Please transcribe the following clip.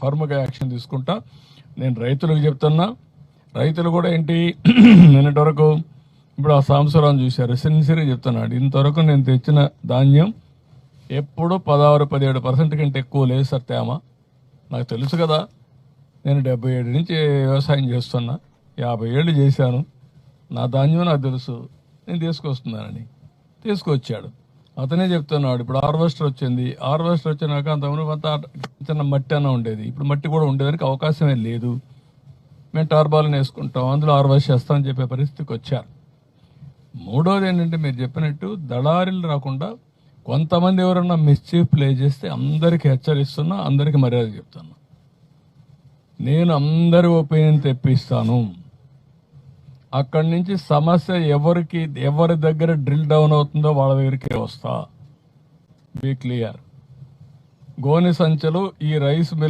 ఫర్మ్గా action తీసుకుంటా. నేను రైతులకు చెప్తున్నా, రైతులు కూడా ఏంటి నిన్నటి వరకు ఇప్పుడు ఆ సాంబశివరావు చూశారు, సిన్సియర్గా చెప్తున్నాడు, ఇంతవరకు నేను తెచ్చిన ధాన్యం ఎప్పుడు 16-17% కంటే ఎక్కువ లేదు సార్ తేమ. నాకు తెలుసు కదా, నేను 77 నుంచి వ్యవసాయం చేస్తున్నా, 50 ఏళ్ళు చేశాను, నా ధాన్యం నాకు తెలుసు, నేను తీసుకొస్తున్నానని తీసుకొచ్చాడు. అతనే చెప్తున్నాడు, ఇప్పుడు హార్వెస్టర్ వచ్చింది, హార్వెస్టర్ వచ్చినాక అంతకుముందు అంతా చిన్న మట్టి అన్న ఉండేది, ఇప్పుడు మట్టి కూడా ఉండేదానికి అవకాశమే లేదు, మేము టార్బాలను వేసుకుంటాం, అందులో హార్వెస్ట్ చేస్తామని చెప్పే పరిస్థితికి వచ్చారు. మూడోది ఏంటంటే మీరు చెప్పినట్టు దళారీలు రాకుండా కొంతమంది ఎవరన్నా మిస్చీఫ్ ప్లే చేస్తే అందరికీ హెచ్చరిస్తున్నా, అందరికీ మర్యాద చెప్తున్నా. నేను అందరి ఒపీనియన్ తెప్పిస్తాను. అక్కడి నుంచి సమస్య ఎవరి దగ్గర డ్రిల్ డౌన్ అవుతుందో వాళ్ళ దగ్గరికి వస్తా. Be clear. గోని సంచులు ఈ రైస్ మిల్